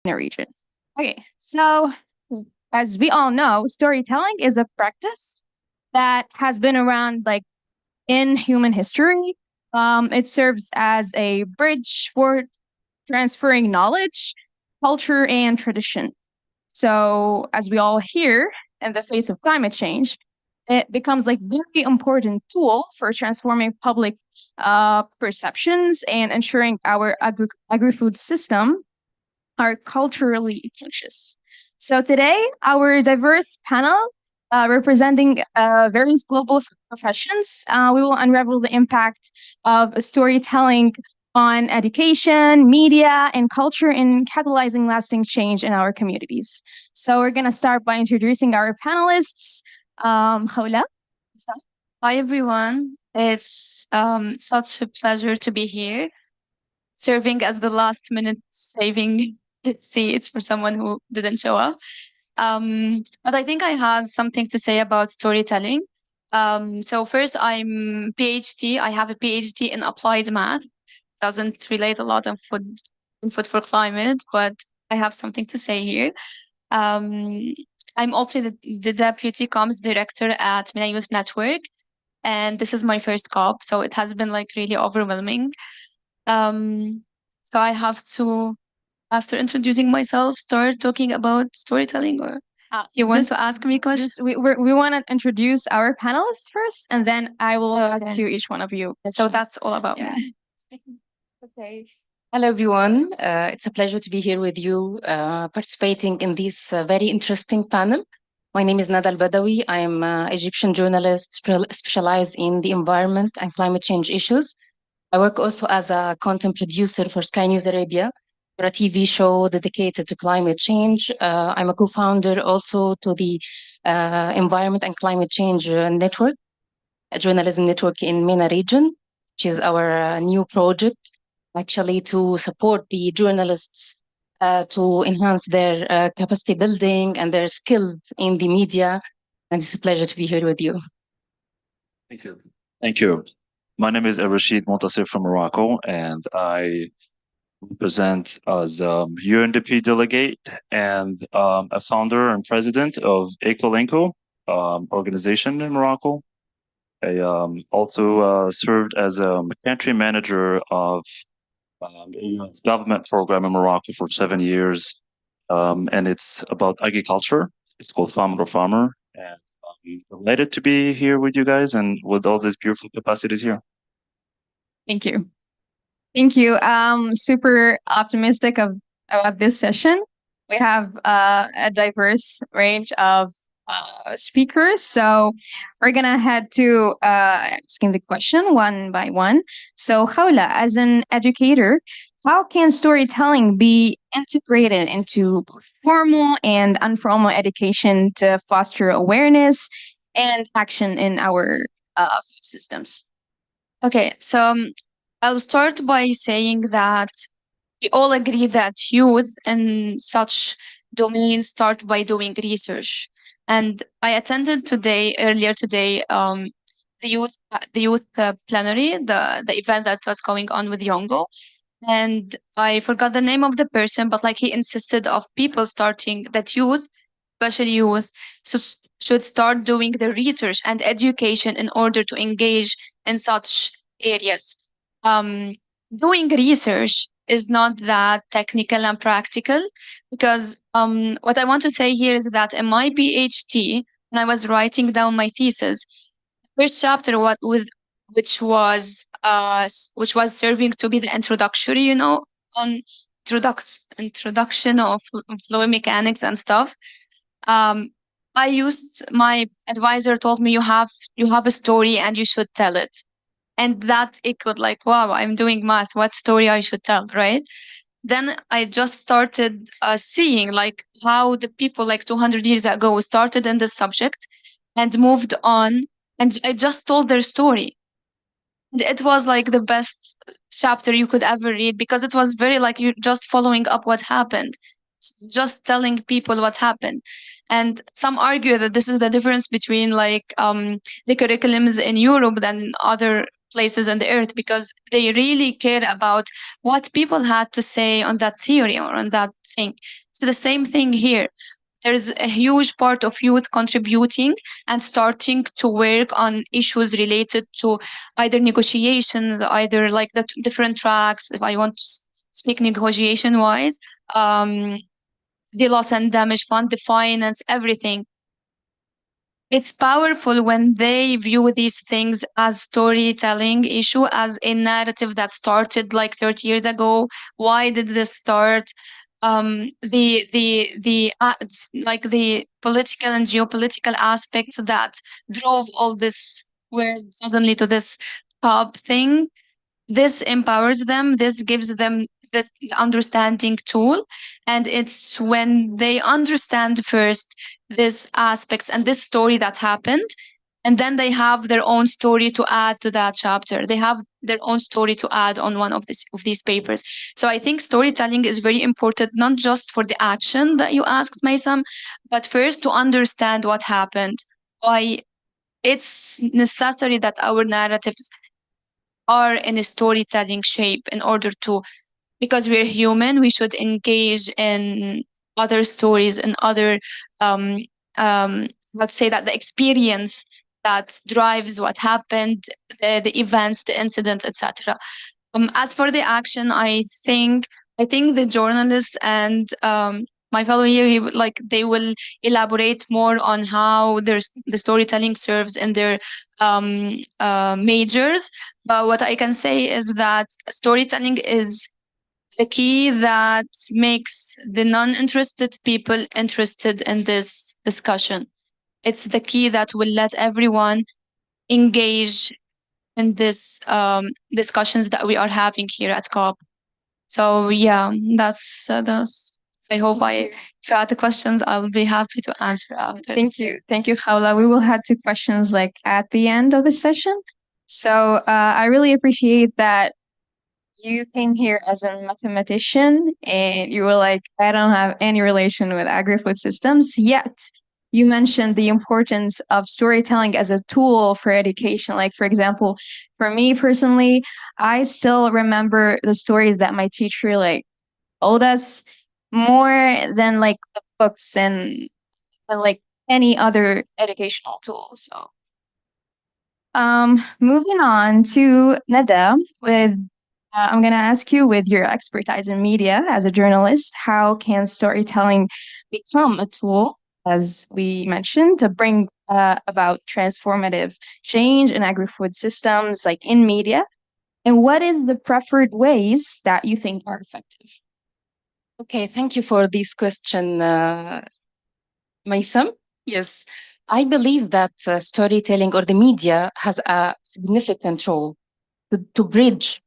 the region. Okay, so as we all know, storytelling is a practice that has been around like in human history. It serves as a bridge for transferring knowledge, culture, and tradition. So, as we all hear, in the face of climate change, it becomes like very important tool for transforming public perceptions and ensuring our agri-food system are culturally conscious. So today, our diverse panel representing various global professions, we will unravel the impact of storytelling on education, media, and culture in catalyzing lasting change in our communities. So we're going to start by introducing our panelists. Khawla? Hi, everyone. It's such a pleasure to be here, serving as the last minute saving seat for someone who didn't show up. But I think I have something to say about storytelling. So first, I'm PhD. I have a PhD in applied math. Doesn't relate a lot on food for climate, but I have something to say here. Um, I'm also the deputy comms director at MENA Youth Network, and this is my first COP, so it has been like really overwhelming. Um, so I have to, after introducing myself, start talking about storytelling, or you want to ask me questions? We want to introduce our panelists first, and then I will ask you each one of you. So that's all about me. Okay. Hello, everyone. It's a pleasure to be here with you, participating in this very interesting panel. My name is Nada Al-Badawi. I am an Egyptian journalist specialized in the environment and climate change issues. I work also as a content producer for Sky News Arabia, for a TV show dedicated to climate change. I'm a co-founder also to the Environment and Climate Change Network, a journalism network in MENA region, which is our new project, actually to support the journalists to enhance their capacity building and their skills in the media. And it's a pleasure to be here with you. Thank you. Thank you. My name is Rashid Montasir from Morocco, and I represent as UNDP delegate and a founder and president of Ecolinko organization in Morocco. I also served as a country manager of a government program in Morocco for 7 years, and it's about agriculture. It's called Farmer to Farmer, and I'm delighted to be here with you guys and with all these beautiful capacities here. Thank you. Thank you. Super optimistic about this session. We have a diverse range of speakers, so we're gonna head to asking the question one by one. So, Khawla, as an educator, how can storytelling be integrated into both formal and informal education to foster awareness and action in our food systems? Okay, so I'll start by saying that we all agree that youth in such domains start by doing research. And I attended earlier today, the youth plenary, the event that was going on with Yongo. And I forgot the name of the person, but like he insisted of people starting that youth, especially youth, should start doing the research and education in order to engage in such areas. Doing research is not that technical and practical, because what I want to say here is that in my PhD, when I was writing down my thesis, first chapter which was serving to be the introductory, on introduction of fluid mechanics and stuff. My advisor told me you have a story and you should tell it. And that it could like, wow, I'm doing math, what story I should tell, right? Then I just started seeing like how the people like 200 years ago started in this subject and moved on, and I just told their story. And it was like the best chapter you could ever read, because it was very like you just following up what happened, just telling people what happened. And some argue that this is the difference between like the curriculums in Europe than in other places on the earth, because they really care about what people had to say on that theory or on that thing. It's the same thing here. There's a huge part of youth contributing and starting to work on issues related to either negotiations, either like the different tracks. If I want to speak negotiation wise, um, the loss and damage fund, the finance, everything. It's powerful when they view these things as storytelling issue, as a narrative that started like 30 years ago. Why did this start? The like the political and geopolitical aspects that drove all this world suddenly to this top thing. This empowers them, this gives them the understanding tool. And it's when they understand first this aspects and this story that happened, and then they have their own story to add to that chapter. They have their own story to add on one of these papers. So I think storytelling is very important, not just for the action that you asked, Maysam, but first to understand what happened, why it's necessary that our narratives are in a storytelling shape in order to, because we're human, we should engage in other stories and other um let's say that the experience that drives what happened, the events, the incident, etc. As for the action, I think the journalists and my fellow here, like they will elaborate more on how the storytelling serves in their majors. But what I can say is that storytelling is the key that makes the non-interested people interested in this discussion. It's the key that will let everyone engage in this discussions that we are having here at COP. So yeah, that's. I hope if you had the questions, I'll be happy to answer after. Thank you, Khawla. We will head to questions like at the end of the session. So I really appreciate that you came here as a mathematician and you were like, I don't have any relation with agri-food systems, yet you mentioned the importance of storytelling as a tool for education. Like, for example, for me personally, I still remember the stories that my teacher like told us more than like the books and like any other educational tool. So moving on to Nada with I'm going to ask you, with your expertise in media as a journalist, how can storytelling become a tool, as we mentioned, to bring about transformative change in agri-food systems, like in media? And what is the preferred ways that you think are effective? Okay, thank you for this question, Maysam. Yes, I believe that storytelling or the media has a significant role to bridge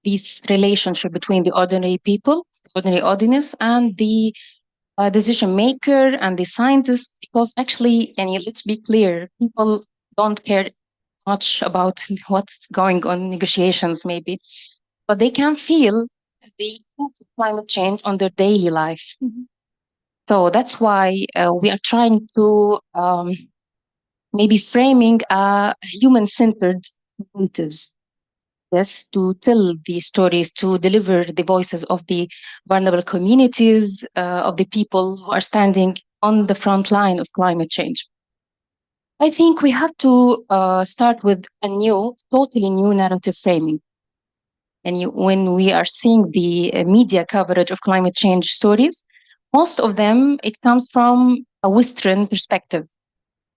this relationship between the ordinary people, ordinary audience, and the decision maker and the scientist. Because actually, and let's be clear, people don't care much about what's going on in negotiations, maybe, but they can feel the impact of climate change on their daily life. Mhm. So that's why we are trying to maybe framing a human-centered narratives. Yes, to tell the stories, to deliver the voices of the vulnerable communities, of the people who are standing on the front line of climate change. I think we have to start with a new, totally new narrative framing. And when we are seeing the media coverage of climate change stories, most of them, it comes from a Western perspective.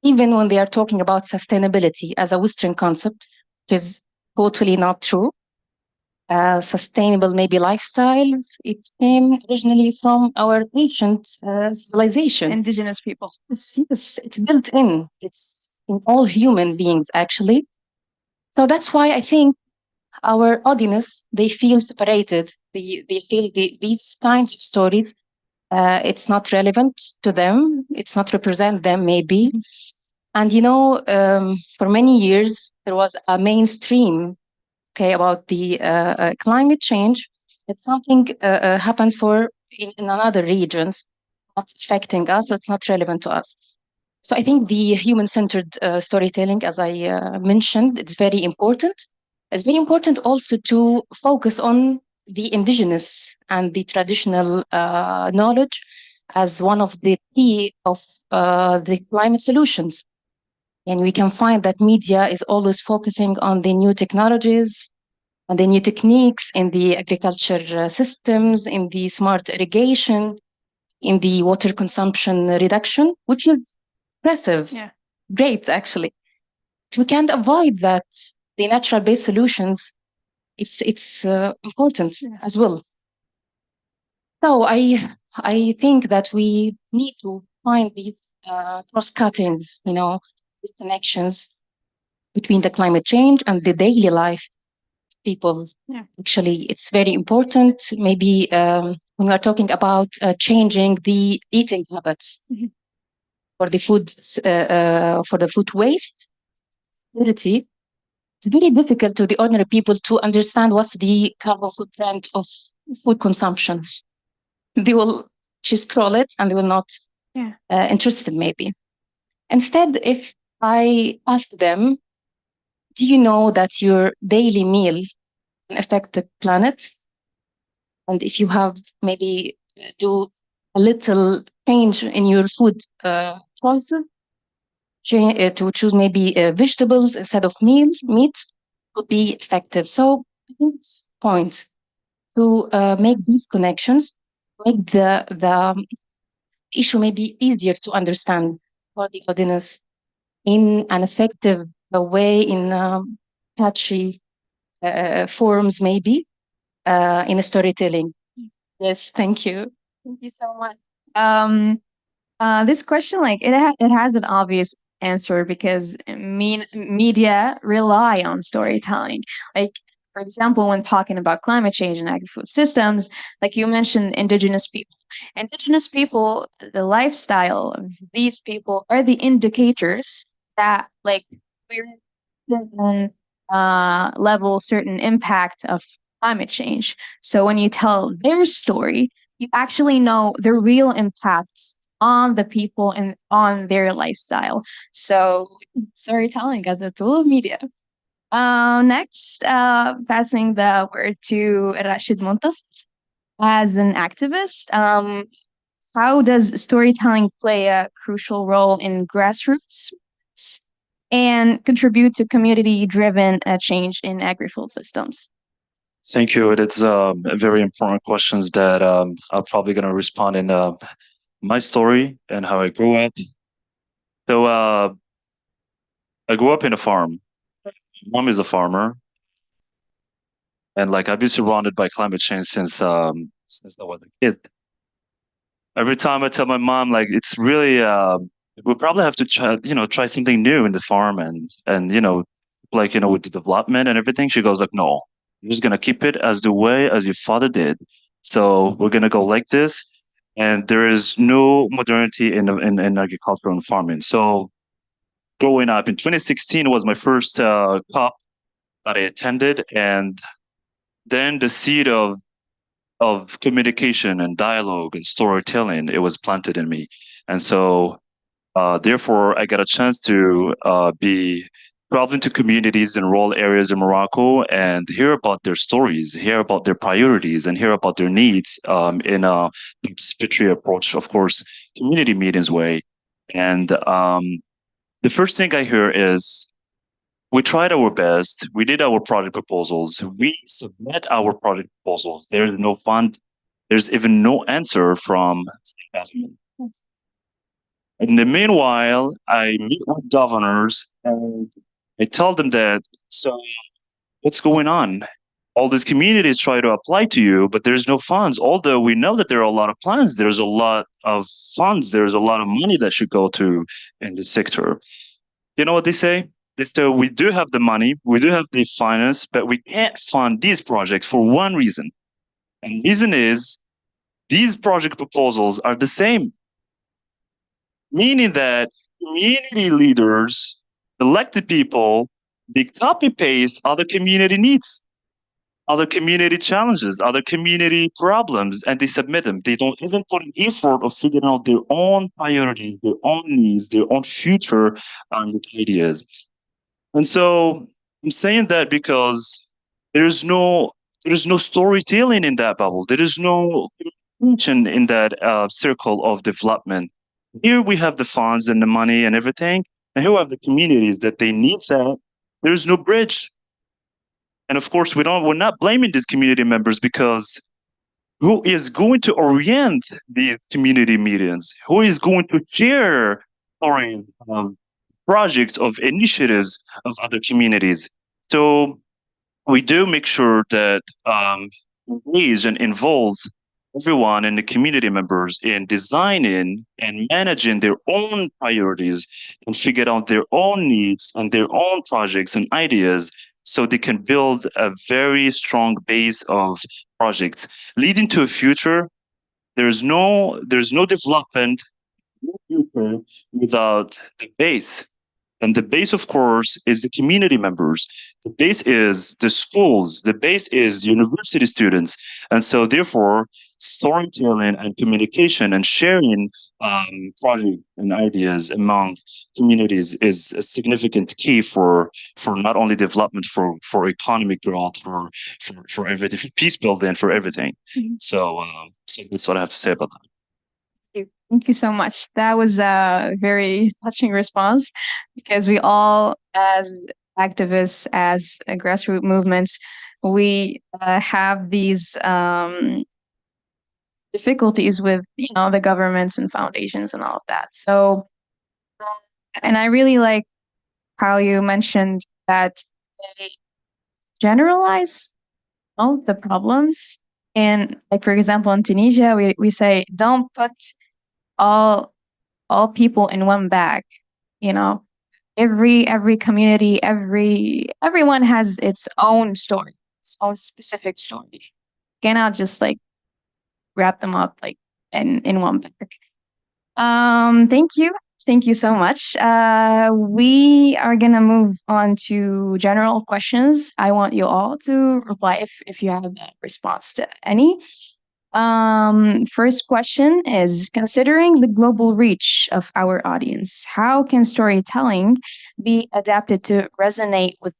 Even when they are talking about sustainability as a Western concept, which is totally not true. Sustainable maybe lifestyles, it came originally from our ancient civilization. Indigenous people. Yes, it's built in. It's in all human beings, actually. So that's why I think our audience, they feel separated. They feel these kinds of stories, it's not relevant to them. It's not represent them, maybe. And for many years, there was a mainstream, okay, about the climate change. It's something happened in other regions, not affecting us. It's not relevant to us. So I think the human-centered storytelling, as I mentioned, it's very important. It's very important also to focus on the indigenous and the traditional knowledge as one of the key of the climate solutions. And we can find that media is always focusing on the new technologies, on the new techniques in the agriculture systems, in the smart irrigation, in the water consumption reduction, which is impressive. Yeah. Great, actually. We can't avoid that the natural based solutions, it's important as well. So I think that we need to find these cross cuttings, these connections between the climate change and the daily life of people. Yeah. Actually, it's very important. Maybe when we are talking about changing the eating habits Mhm. for the food waste, security, it's very difficult to the ordinary people to understand what's the carbon footprint of food consumption. They will just scroll it and they will not Yeah. interested maybe. Instead, if I ask them, do you know that your daily meal can affect the planet? And if you have maybe do a little change in your food choices, to choose maybe vegetables instead of meat would be effective. So I think it's point to make these connections, make the issue maybe easier to understand for the audience in an effective way, in catchy forms, maybe in storytelling. Yes, thank you. Thank you so much. This question, like it has an obvious answer because media rely on storytelling. Like, for example, when talking about climate change and agri-food systems, like you mentioned, indigenous people. Indigenous people, the lifestyle of these people are the indicators that, like, we're certain level, certain impact of climate change. So when you tell their story, you actually know the real impacts on the people and on their lifestyle. So storytelling as a tool of media. Next, passing the word to Rashid Montas as an activist. How does storytelling play a crucial role in grassroots and contribute to community-driven change in agri-food systems? Thank you. It's very important questions that I'm probably going to respond in my story and how I grew up. So I grew up in a farm. Mom is a farmer, and like I've been surrounded by climate change since I was a kid. Every time I tell my mom, like it's really we probably have to try something new in the farm and with the development and everything. She goes like, no, you're just gonna keep it as the way as your father did. So we're gonna go like this, and there is no modernity in agriculture and farming. So growing up in 2016 was my first COP that I attended, and then the seed of communication and dialogue and storytelling, it was planted in me. And so therefore I got a chance to be traveling to communities in rural areas in Morocco and hear about their stories, hear about their priorities, and hear about their needs in a participatory approach, of course, community meetings way. And the first thing I hear is we tried our best. We did our project proposals. We submit our project proposals. There's no fund. There's even no answer from state government. In the meanwhile, I meet with governors and I tell them that, so what's going on? All these communities try to apply to you, but there's no funds. Although we know that there are a lot of plans, there's a lot of funds, there's a lot of money that should go to in the sector. You know what they say? They say we do have the money, we do have the finance, but we can't fund these projects for one reason. And the reason is these project proposals are the same, meaning that community leaders, elected people, they copy paste other community needs, other community challenges, other community problems, and they submit them. They don't even put an effort of figuring out their own priorities, their own needs, their own future ideas. And so I'm saying that because there's no there's no storytelling in that bubble. There is no mention in that circle of development. Here we have the funds and the money and everything, and here we have the communities that they need that. There's no bridge, and of course we're not blaming these community members because who is going to orient these community meetings? Who is going to share stories of projects of initiatives of other communities? So we do make sure that engage and involve everyone and the community members in designing and managing their own priorities and figure out their own needs and their own projects and ideas so they can build a very strong base of projects leading to a future. There's no development, no future without the base, and the base, of course, is the community members. The base is the schools. The base is university students. And so, therefore, storytelling and communication and sharing projects and ideas among communities is a significant key for not only development, for economic growth, for everything, for peace building, for everything. So that's what I have to say about that. Thank you so much. That was a very touching response because we all, as activists, as grassroots movements, we have these difficulties with the governments and foundations and all of that. So, and I really like how you mentioned that they generalize all the problems. And like for example, in Tunisia, we say don't put all people in one bag. You know, every community, everyone has its own story, its own specific story. Cannot just like wrap them up like in one bag. Thank you so much. We are gonna move on to general questions. I want you all to reply if you have a response to any. First question is, considering the global reach of our audience, how can storytelling be adapted to resonate with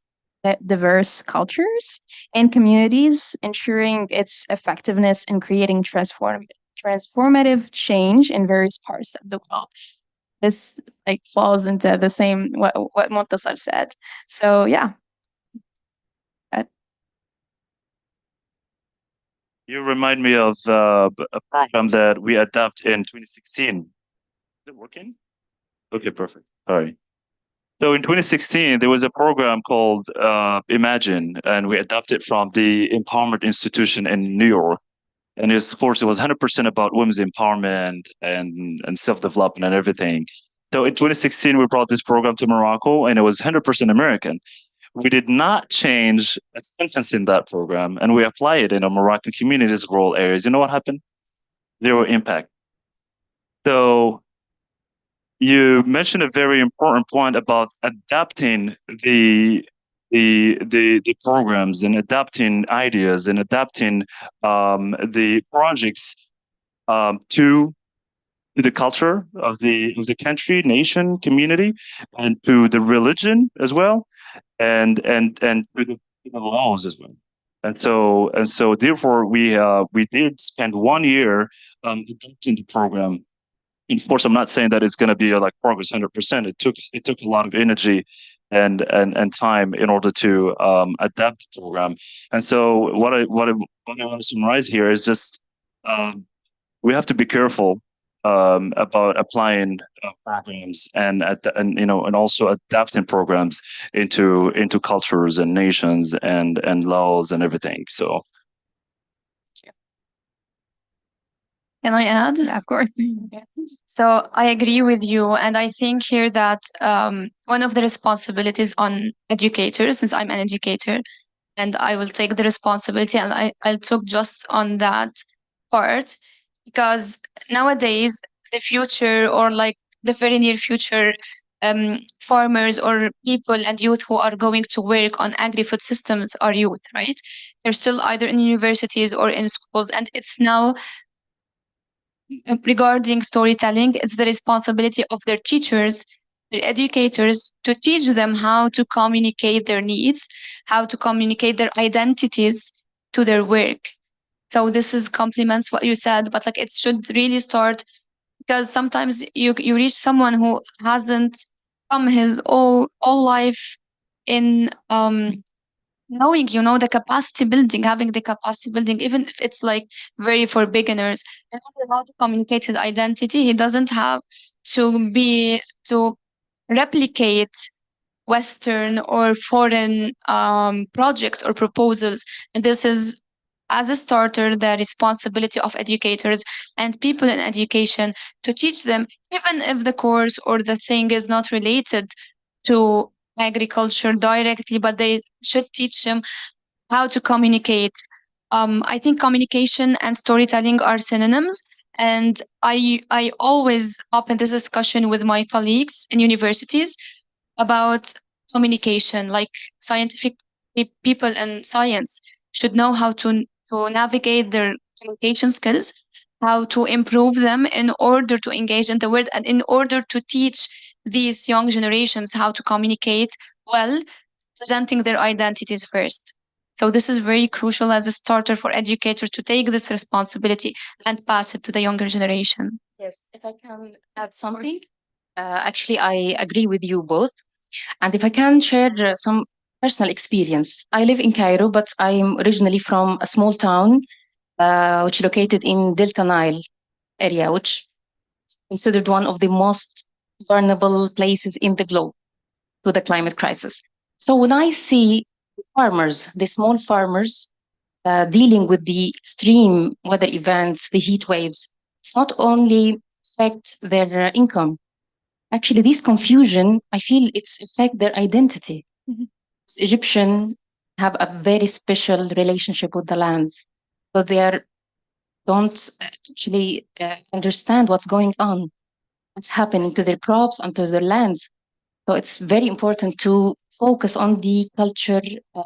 diverse cultures and communities, ensuring its effectiveness in creating transformative change in various parts of the world? This like falls into the same what Montasar said. So yeah. You remind me of a program that we adopted in 2016. Is it working? Okay, perfect. All right. So in 2016, there was a program called Imagine, and we adopted from the Empowerment Institution in New York. And of course, it was 100% about women's empowerment and self-development and everything. So in 2016, we brought this program to Morocco, and it was 100% American. We did not change a sentence in that program, and we applied it in a Moroccan communities, rural areas. You know what happened? Zero impact. So you mentioned a very important point about adapting the programs and adapting ideas and adapting the projects to the culture of the country, nation, community, and to the religion as well, and to the laws as well. And so therefore we did spend 1 year adapting the program. And of course, I'm not saying that it's going to be like progress 100%. It took a lot of energy and time in order to adapt the program. And so what I want to summarize here is just we have to be careful about applying programs and also adapting programs into cultures and nations and laws and everything. So Can I add? Yeah, of course. So I agree with you, and I think here that one of the responsibilities on educators, since I'm an educator, and I will take the responsibility, and I'll talk just on that part, because nowadays the future, or like the very near future, farmers or people and youth who are going to work on agri-food systems are youth, right? They're still either in universities or in schools, and it's now regarding storytelling, it's the responsibility of their teachers their educators to teach them how to communicate their needs, how to communicate their identities to their work. So this is complements what you said, but like it should really start because sometimes you reach someone who hasn't come his all life in knowing, you know, the capacity building, having the capacity building, even if it's like very for beginners, in order how to communicate his identity, he doesn't have to replicate Western or foreign projects or proposals. And this is, as a starter, the responsibility of educators and people in education to teach them, even if the course or the thing is not related to agriculture directly, but they should teach them how to communicate. I think communication and storytelling are synonyms. And I always open this discussion with my colleagues in universities about communication. Like scientific people in science should know how to navigate their communication skills, how to improve them in order to engage in the world, and in order to teach these young generations how to communicate well, presenting their identities first. So this is very crucial as a starter for educators to take this responsibility and pass it to the younger generation. Yes, if I can add something. Actually, I agree with you both. And if I can share some personal experience, I live in Cairo, but I'm originally from a small town which is located in Delta Nile area, which is considered one of the most vulnerable places in the globe to the climate crisis. So when I see farmers, the small farmers, dealing with the extreme weather events, the heat waves, it's not only affect their income. Actually, this confusion, I feel it's affect their identity. Mhm. Egyptian have a very special relationship with the lands, so they are don't actually understand what's going on, what's happening to their crops and to their lands. So it's very important to focus on the culture,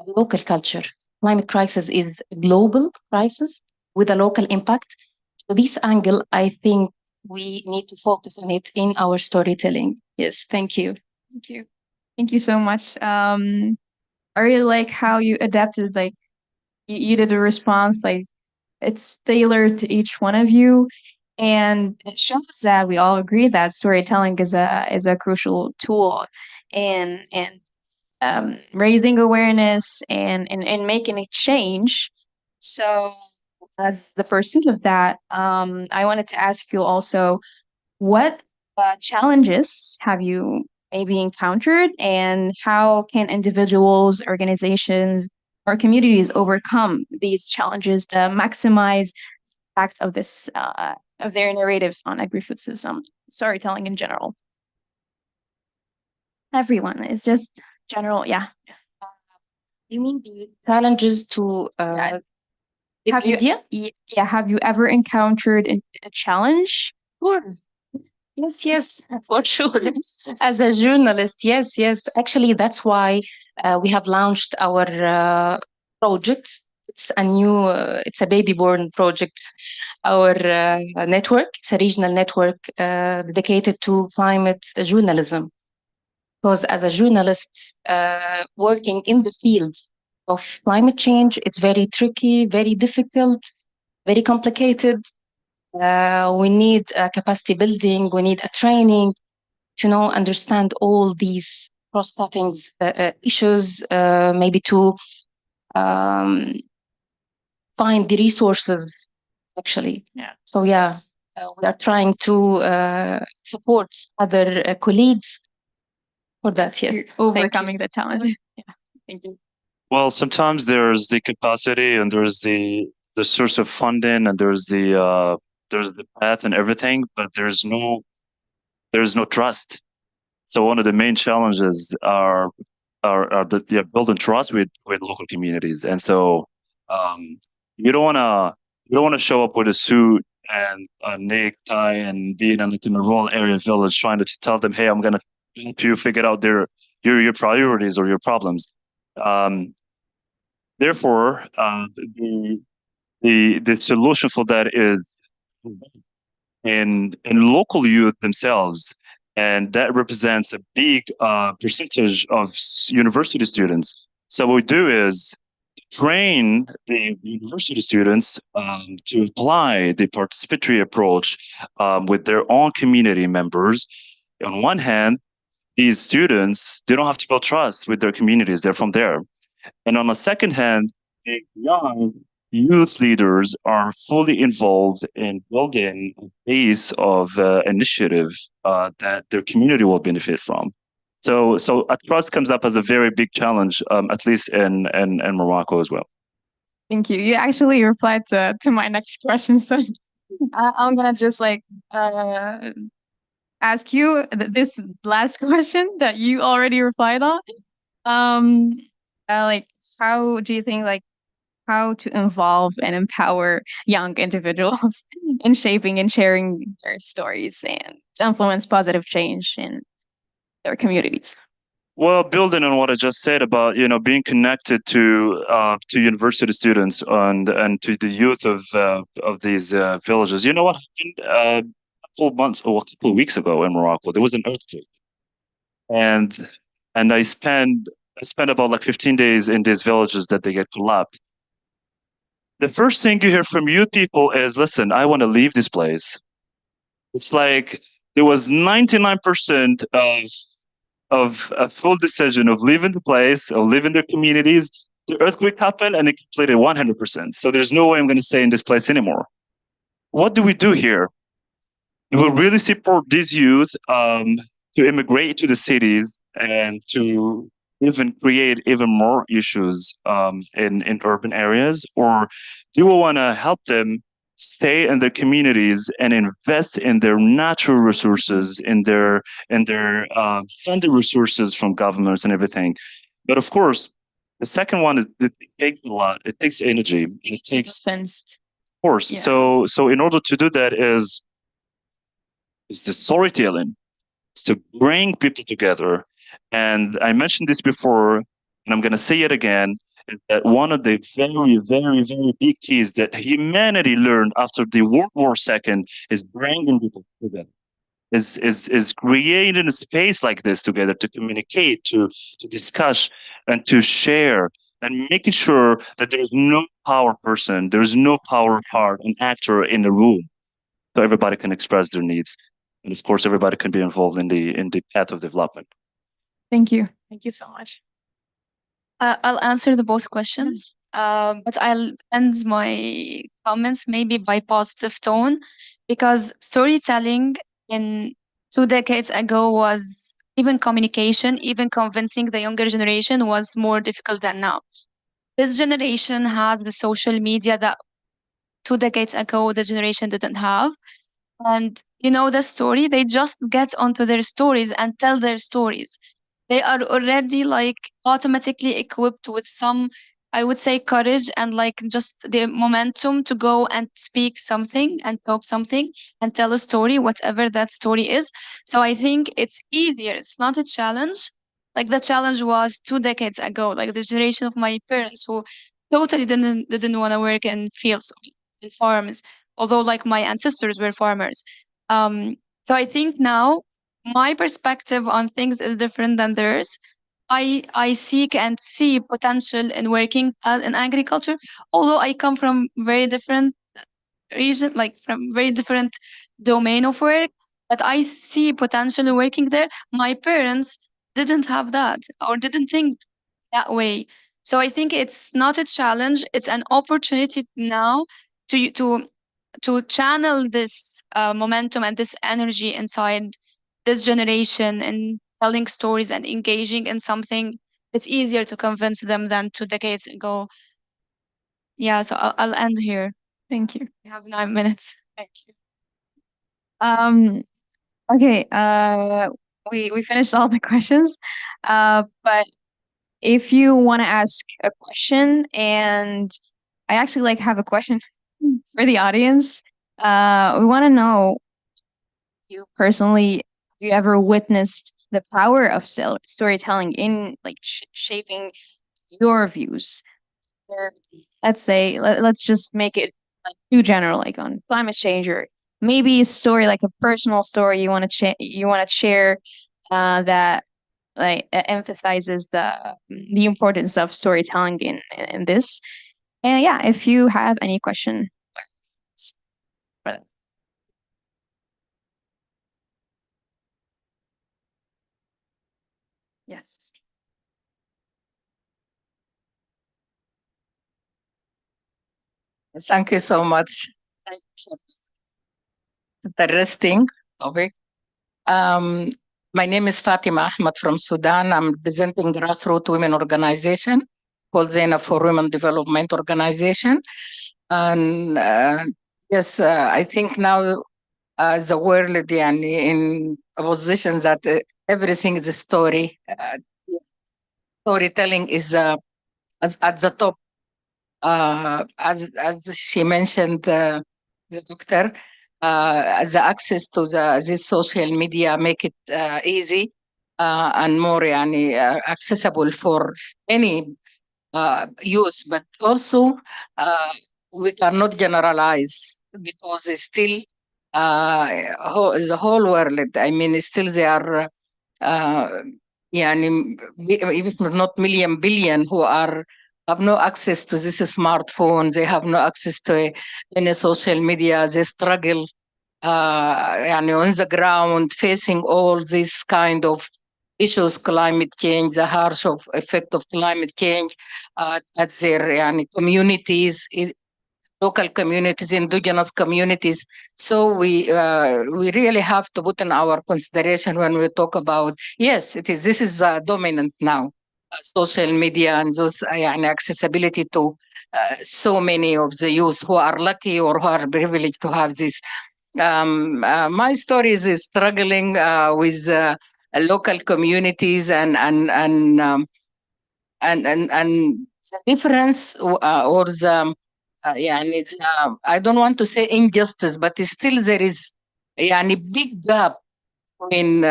local culture. Climate crisis is a global crisis with a local impact. So this angle, I think we need to focus on it in our storytelling. Yes, thank you. Thank you. Thank you so much. I really like how you adapted, like you did a response, like it's tailored to each one of you. And it shows that we all agree that storytelling is a crucial tool in raising awareness and making a change. So as the pursuit of that, I wanted to ask you also, what challenges have you maybe encountered, and how can individuals, organizations, or communities overcome these challenges to maximize the impact of this of their narratives on agri-food system, storytelling in general? Everyone is just general, yeah. You mean the challenges to Yeah. the Have you, media? yeah, have you ever encountered a challenge? Sure. Yes, yes, for sure. As a journalist, yes, yes. Actually, that's why we have launched our project. It's a baby born project. Our network, it's a regional network dedicated to climate journalism. Because as a journalist working in the field of climate change, it's very tricky, very difficult, very complicated. We need capacity building, we need a training to understand all these cross-cutting issues, maybe to um, find the resources, actually. Yeah. So, yeah, we are trying to support other colleagues for that. Yeah. You're overcoming the challenge. Yeah. Thank you. Well, sometimes there's the capacity and there's the source of funding and there's the path and everything, but there's no trust. So one of the main challenges are that they're building trust with local communities, and so um, you don't wanna you don't wanna show up with a suit and a necktie and be in a rural area village trying to tell them, hey, I'm gonna help you figure out your priorities or your problems. Um, Therefore, the solution for that is in local youth themselves and that represents a big percentage of university students. So what we do is train the university students to apply the participatory approach with their own community members. On one hand, these students, they don't have to build trust with their communities, they're from there. And on the second hand, the young youth leaders are fully involved in building a base of initiative that their community will benefit from. So trust comes up as a very big challenge, at least in Morocco as well. Thank you. You actually replied to my next question, so I'm gonna just like ask you this last question that you already replied on. Um, like, how do you think like how to involve and empower young individuals in shaping and sharing their stories and to influence positive change in their communities? Well, building on what I just said about being connected to university students and to the youth of these villages. You know what happened a couple months or a couple of weeks ago in Morocco? There was an earthquake, and I spent about like 15 days in these villages that they get collapsed. The first thing you hear from youth people is, "Listen, I want to leave this place." It's like there was 99% of a full decision of leaving the place, of leaving their communities. The earthquake happened and it completed 100%. So there's no way I'm going to stay in this place anymore. What do we do here? We will really support these youth to immigrate to the cities and to even create even more issues in urban areas? Or do we want to help them stay in their communities and invest in their natural resources, in their funded resources from governments and everything? But of course, the second one is it takes a lot. It takes energy. It takes Fenced. of course. Yeah. So in order to do that is the storytelling. It's to bring people together. And I mentioned this before, and I'm going to say it again, is that one of the very, very, very big keys that humanity learned after the World War II is bringing people together. Is creating a space like this together to communicate, to discuss, and to share, and making sure that there's no power person, there's no power part, an actor in the room, so everybody can express their needs, and of course everybody can be involved in the path of development. Thank you. Thank you so much. I'll answer the both questions, but I'll end my comments maybe by positive tone, because storytelling in 2 decades ago was even communication, even convincing the younger generation was more difficult than now. This generation has the social media that 2 decades ago the generation didn't have. And you know the story, they just get onto their stories and tell their stories. They are already like automatically equipped with some, I would say, courage and like just the momentum to go and speak something and talk something and tell a story, whatever that story is. So I think it's easier. It's not a challenge. Like the challenge was 2 decades ago, like the generation of my parents who totally didn't want to work in fields, in farms, although like my ancestors were farmers. So I think now my perspective on things is different than theirs. I seek and see potential in working in agriculture, although I come from very different region, like from very different domain of work. But I see potential in working there. My parents didn't have that or didn't think that way. So I think it's not a challenge; it's an opportunity now to to channel this momentum and this energy inside this generation and telling stories and engaging in something. It's easier to convince them than 2 decades ago. Yeah, so I'll end here. Thank you. We have 9 minutes. Thank you. Um, okay, we finished all the questions. But if you want to ask a question, and I actually like have a question for the audience. We want to know, you personally, have you ever witnessed the power of storytelling in like shaping your views? Or let's say, let's just make it like too general, like on climate change or maybe a story, like a personal story you want to share, that like emphasizes the importance of storytelling in this. And yeah, if you have any question. Yes. Thank you so much. Interesting topic. Um, my name is Fatima Ahmed from Sudan. I'm representing grassroots women organization called Zainab for Women Development Organization. And yes, I think now the world in a position that everything is a story. Storytelling is at the top. As she mentioned, the doctor, the access to this social media make it easy and more accessible for any use, but also we cannot generalize because it's still the whole world. I mean, still they are uh, يعني even not million billion who are have no access to this smartphone. They have no access to any social media. They struggle on the ground facing all these kind of issues, climate change, the harsh of effect of climate change at their communities, local communities, indigenous communities. So we really have to put in our consideration when we talk about, yes, it is, this is dominant now, social media and those accessibility to so many of the youth who are lucky or who are privileged to have this. My story is struggling with local communities and the difference or the it's, I don't want to say injustice, but still there is big gap in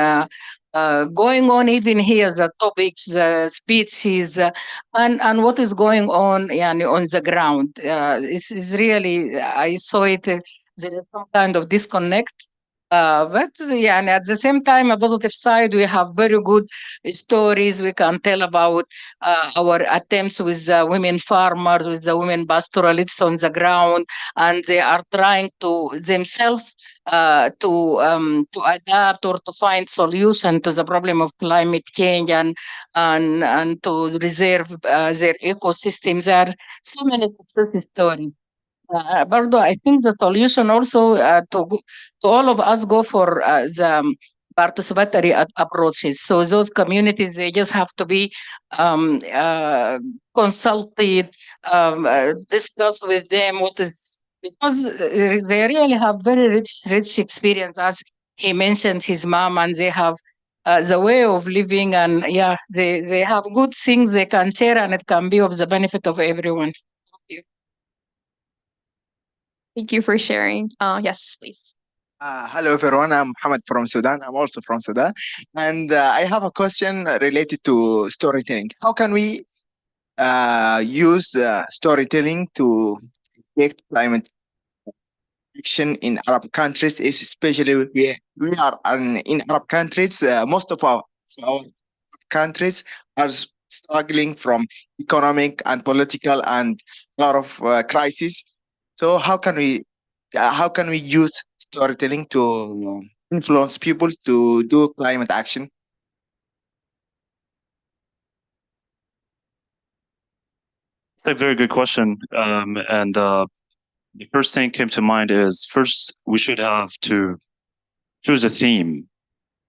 going on even here the topics the speeches and what is going on on the ground. It's really I saw it there is some kind of disconnect, but at the same time a positive side, we have very good stories we can tell about our attempts with the women farmers, with the women pastoralists on the ground, and they are trying to themselves to adapt or to find solution to the problem of climate change and to reserve their ecosystems. There are so many success stories. Bardo, I think the solution also to all of us go for the participatory approaches. So those communities, they just have to be consulted, discuss with them what is, because they really have very rich experience. As he mentioned, his mom, and they have the way of living, and yeah, they have good things they can share, and it can be of the benefit of everyone. Thank you for sharing. Yes, please. Hello, everyone. I'm Mohammed from Sudan. I'm also from Sudan. And I have a question related to storytelling. How can we use storytelling to affect climate action in Arab countries? Especially we are in Arab countries. Most of our countries are struggling from economic and political and a lot of crises. So how can we use storytelling to influence people to do climate action? It's a very good question. And the first thing came to mind is first we should have to choose a theme.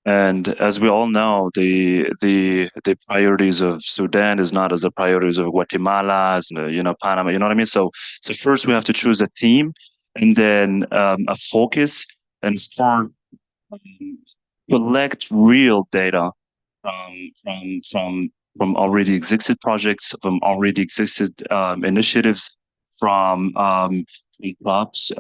And as we all know, the priorities of Sudan is not as the priorities of Guatemala, as Panama. You know what I mean? So first we have to choose a theme, and then a focus, and start collect real data from already existed projects, from already existed initiatives, from clubs,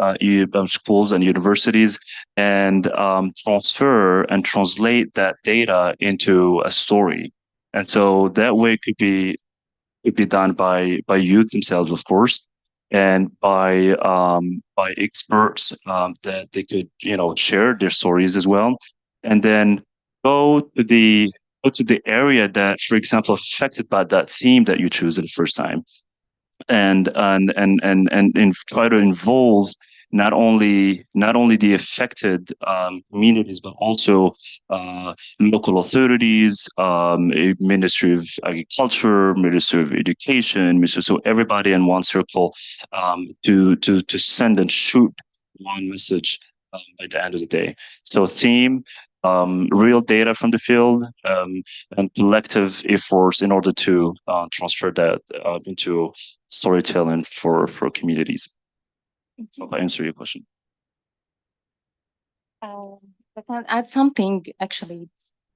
schools, and universities, and transfer and translate that data into a story. And so that way could be done by youth themselves, of course. and by experts that they could share their stories as well, and then go to the area that, for example, affected by that theme that you choose at the first time, and try to involve not only the affected communities, but also local authorities, Ministry of Agriculture, Ministry of Education, so everybody in one circle, to send and shoot one message by the end of the day. So theme, real data from the field, and collective efforts in order to transfer that into storytelling for communities. Hope I answer your question. I can add something actually.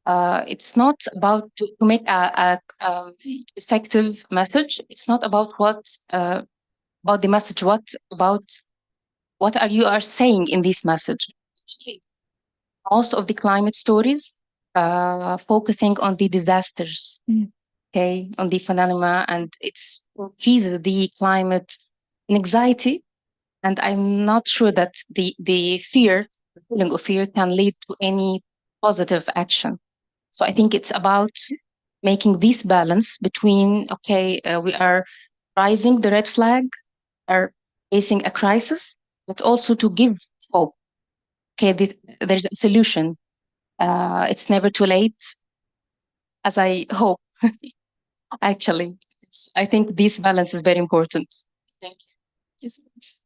It's not about to make a effective message. It's not about the message. What are you are saying in this message? Most of the climate stories focusing on the disasters, okay, on the phenomena, and it's increases the climate anxiety. And I'm not sure that the feeling of fear can lead to any positive action. So I think it's about making this balance between, okay, we are rising the red flag, are facing a crisis, but also to give hope. Okay, there's a solution. It's never too late, as I hope. Actually, I think this balance is very important. Thank you. Thank you so much.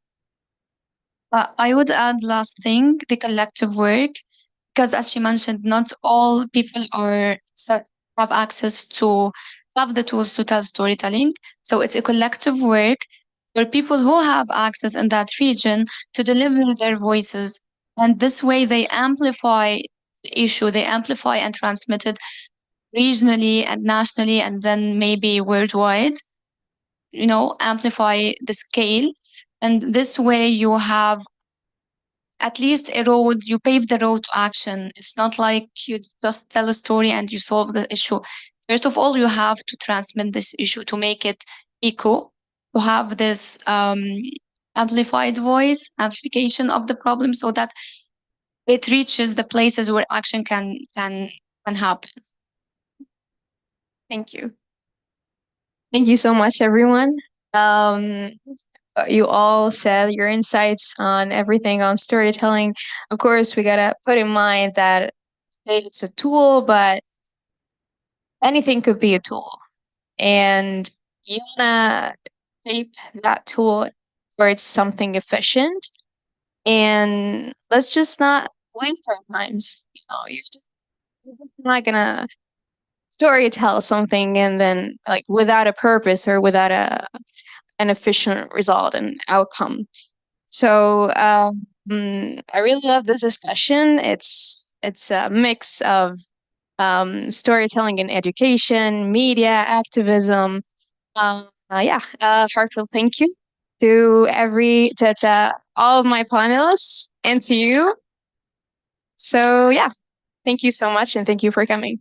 I would add last thing, the collective work, because as you mentioned, not all people have access to have the tools to tell storytelling. So it's a collective work for people who have access in that region to deliver their voices. And this way they amplify the issue, they amplify and transmit it regionally and nationally, and then maybe worldwide, amplify the scale. And this way you have at least a road, you pave the road to action. It's not like you just tell a story and you solve the issue. First of all, you have to transmit this issue to make it echo, to have this amplified voice, amplification of the problem, so that it reaches the places where action can happen. Thank you. Thank you so much, everyone. You all said your insights on everything on storytelling. Of course, we gotta put in mind that it's a tool, but anything could be a tool. And you wanna shape that tool where it's something efficient. And let's just not waste our times. You're just not gonna story tell something and then like without a purpose or without an efficient result and outcome. So I really love this discussion. It's a mix of storytelling and education, media, activism. Heartfelt thank you to all of my panelists and to you. So yeah, thank you so much and thank you for coming.